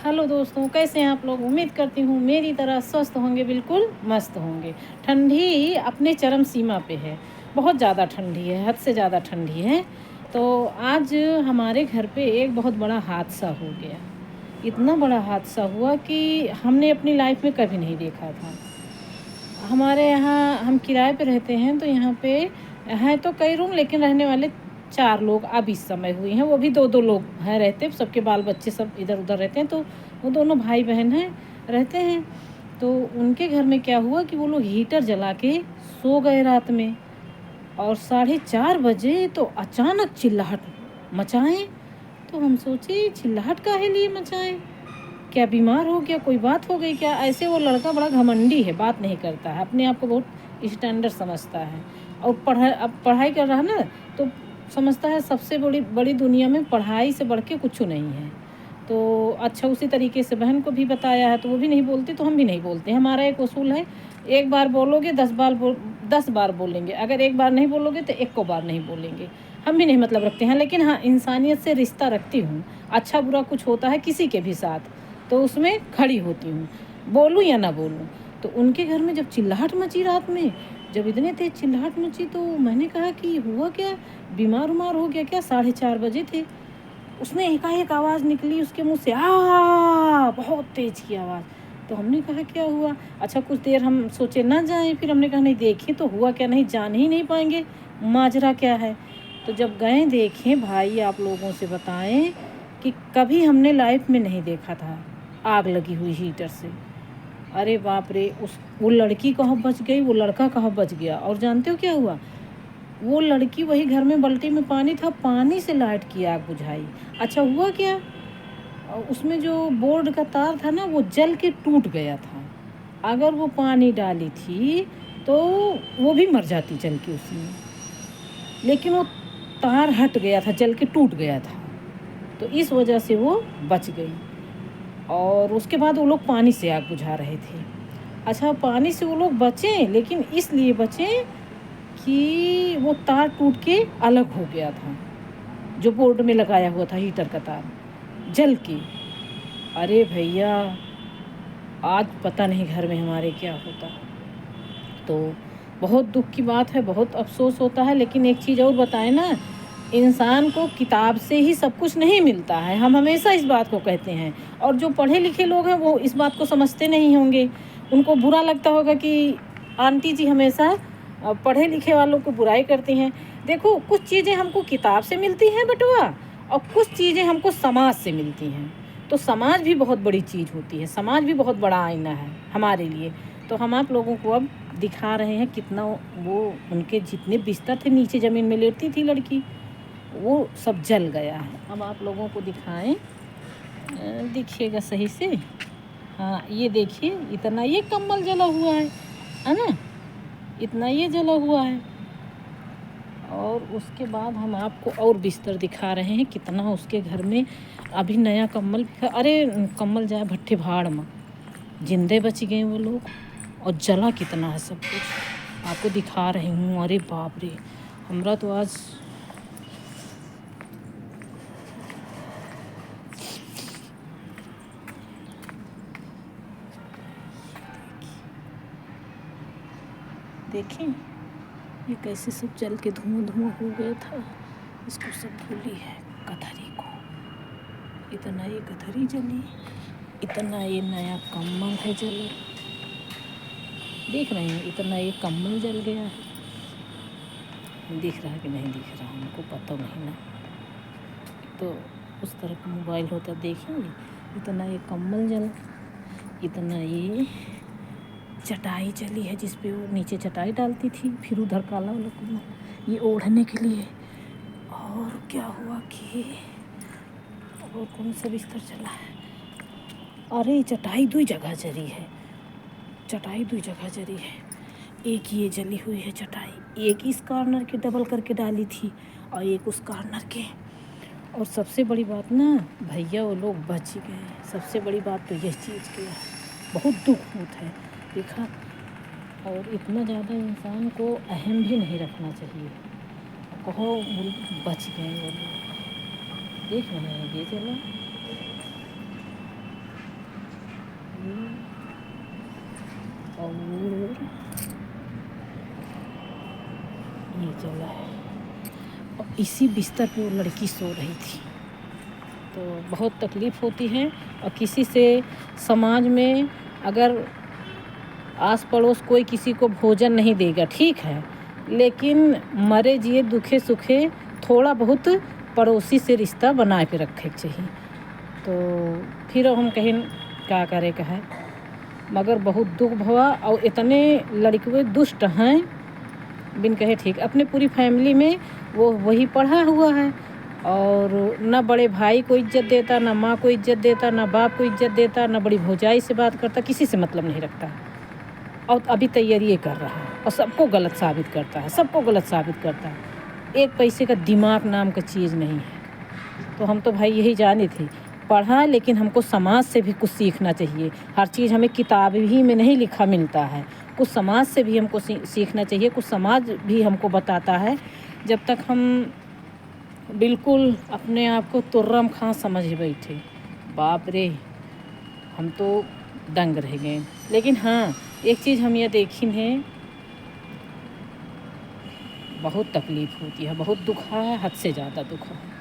Hello दोस्तों, कैसे हैं आप लोग। उम्मीद करती हूँ मेरी तरह स्वस्थ होंगे, बिल्कुल मस्त होंगे। ठंडी अपने चरम सीमा पे है, बहुत ज़्यादा ठंडी है, हद से ज़्यादा ठंडी है। तो आज हमारे घर पे एक बहुत बड़ा हादसा हो गया। इतना बड़ा हादसा हुआ कि हमने अपनी लाइफ में कभी नहीं देखा था। हमारे यहाँ हम किराए पे रहते हैं, तो यहाँ पे हैं तो कई रूम, लेकिन रहने वाले 4 लोग अब इस समय हुए हैं। वो भी 2-2 लोग हैं रहते, सबके बाल बच्चे सब इधर-उधर रहते हैं। तो वो दोनों भाई-बहन हैं, रहते हैं। तो उनके घर में क्या हुआ कि वो लोग हीटर जला के सो गए रात में, और 4:30 बजे तो अचानक चिल्लाहट मचाएँ। तो हम सोचे चिल्लाहट काहे लिए मचाएँ? क्या बीमार हो गया, कोई बात हो गई क्या? ऐसे वो लड़का बड़ा घमंडी है, बात नहीं करता है, अपने आप को बहुत स्टैंडर्ड समझता है। और अब पढ़ाई कर रहा है ना, तो समझता है सबसे बड़ी बड़ी दुनिया में पढ़ाई से बढ़ के कुछ नहीं है। तो अच्छा, उसी तरीके से बहन को भी बताया है, तो वो भी नहीं बोलती, तो हम भी नहीं बोलते। हमारा एक उसूल है, एक बार बोलोगे 10 बार बोलेंगे, अगर एक बार नहीं बोलोगे तो एक को बार नहीं बोलेंगे। हम भी नहीं मतलब रखते हैं, लेकिन हाँ, इंसानियत से रिश्ता रखती हूँ। अच्छा बुरा कुछ होता है किसी के भी साथ, तो उसमें खड़ी होती हूँ, बोलूँ या ना बोलूँ। तो उनके घर में जब चिल्लाहट मची रात में, जब इतने तेज चिल्लाहट मची, तो मैंने कहा कि हुआ क्या, बीमार उमार हो गया क्या? 4:30 बजे थे। उसने एकाएक आवाज़ निकली उसके मुँह से, बहुत तेज़ की आवाज़। तो हमने कहा क्या हुआ? अच्छा, कुछ देर हम सोचे ना जाएँ, फिर हमने कहा नहीं, देखें तो हुआ क्या, नहीं जान ही नहीं पाएँगे, माजरा क्या है। तो जब गए देखें, भाई आप लोगों से बताएँ कि कभी हमने लाइफ में नहीं देखा था आग लगी हुई हीटर से। अरे बाप रे! वो लड़की कहाँ बच गई, वो लड़का कहाँ बच गया। और जानते हो क्या हुआ? वो लड़की वही घर में बाल्टी में पानी था, पानी से लाइट की आग बुझाई। अच्छा, हुआ क्या? उसमें जो बोर्ड का तार था ना, वो जल के टूट गया था। अगर वो पानी डाली थी तो वो भी मर जाती जल के उसमें, लेकिन वो तार हट गया था, जल के टूट गया था, तो इस वजह से वो बच गई। और उसके बाद वो लोग पानी से आग बुझा रहे थे। अच्छा, पानी से वो लोग बचें, लेकिन इसलिए बचें कि वो तार टूट के अलग हो गया था, जो बोर्ड में लगाया हुआ था हीटर का तार, जल के। अरे भैया, आज पता नहीं घर में हमारे क्या होता। तो बहुत दुख की बात है, बहुत अफसोस होता है। लेकिन एक चीज़ और बताएं ना, इंसान को किताब से ही सब कुछ नहीं मिलता है, हम हमेशा इस बात को कहते हैं। और जो पढ़े लिखे लोग हैं वो इस बात को समझते नहीं होंगे, उनको बुरा लगता होगा कि आंटी जी हमेशा पढ़े लिखे वालों को बुराई करती हैं। देखो, कुछ चीज़ें हमको किताब से मिलती हैं बटुआ, और कुछ चीज़ें हमको समाज से मिलती हैं। तो समाज भी बहुत बड़ी चीज़ होती है, समाज भी बहुत बड़ा आईना है हमारे लिए। तो हम आप लोगों को अब दिखा रहे हैं कितना वो, उनके जितने बिस्तर थे, नीचे ज़मीन में लेटती थी लड़की, वो सब जल गया है। अब आप लोगों को दिखाएं, देखिएगा सही से। हाँ, ये देखिए, इतना ये कम्बल जला हुआ है ना, इतना ये जला हुआ है। और उसके बाद हम आपको और बिस्तर दिखा रहे हैं, कितना उसके घर में अभी नया कम्बल। अरे कम्बल जाए भट्ठे भाड़ में, जिंदे बच गए वो लोग। और जला कितना है सब कुछ, आपको दिखा रही हूँ। अरे बाप रे, हमरा तो आज देखें ये कैसे सब जल के धुआं धुआं हो गया था। इसको सब धुली है गठरी को, इतना ये गठरी जली, इतना ये नया कम्बल है जला, देख रहे हैं, इतना ये कम्बल जल गया है। दिख रहा है कि नहीं दिख रहा, हमको पता नहीं ना। तो उस तरह का मोबाइल होता, देखेंगे। इतना ये कम्बल जला, इतना ये चटाई जली है, जिस पे वो नीचे चटाई डालती थी, फिर उधर काला वाला कम्बल ये ओढ़ने के लिए। और क्या हुआ कि और कौन सा बिस्तर जला है? अरे चटाई 2 जगह जली है, चटाई 2 जगह जली है। एक ये जली हुई है चटाई, एक इस कॉर्नर के डबल करके डाली थी, और एक उस कॉर्नर के। और सबसे बड़ी बात ना भैया, वो लोग बच गए। सबसे बड़ी बात तो यह चीज़ की है, बहुत दुख होता है, देखा। और इतना ज़्यादा इंसान को अहम भी नहीं रखना चाहिए। कहो बच गए वो लोग, देख रहे हैं ये चला। और ये चला है, और इसी बिस्तर पे वो लड़की सो रही थी। तो बहुत तकलीफ़ होती है। और किसी से समाज में अगर आस पड़ोस कोई किसी को भोजन नहीं देगा, ठीक है, लेकिन मरे जिए दुखे सुखे थोड़ा बहुत पड़ोसी से रिश्ता बना के रखे चाहिए। तो फिर हम कहें क्या करे कहे, मगर बहुत दुख भवा। और इतने लड़के दुष्ट हैं बिन कहे ठीक। अपने पूरी फैमिली में वो वही पढ़ा हुआ है, और ना बड़े भाई को इज्जत देता, ना माँ को इज्जत देता, ना बाप को इज्जत देता, ना बड़ी भौजाई से बात करता, किसी से मतलब नहीं रखता। और अभी तैयारी ये कर रहा है और सबको गलत साबित करता है, सबको गलत साबित करता है। एक पैसे का दिमाग नाम का चीज़ नहीं है। तो हम तो भाई यही जाने थे, पढ़ा, लेकिन हमको समाज से भी कुछ सीखना चाहिए। हर चीज़ हमें किताब ही में नहीं लिखा मिलता है, कुछ समाज से भी हमको सीखना चाहिए। कुछ समाज भी हमको बताता है। जब तक हम बिल्कुल अपने आप को तुर्रम खां समझ बैठे, बाप रे, हम तो दंग रह गए। लेकिन हाँ, एक चीज़ हम ये देखी है, बहुत तकलीफ़ होती है, बहुत दुख है, हद से ज़्यादा दुख है।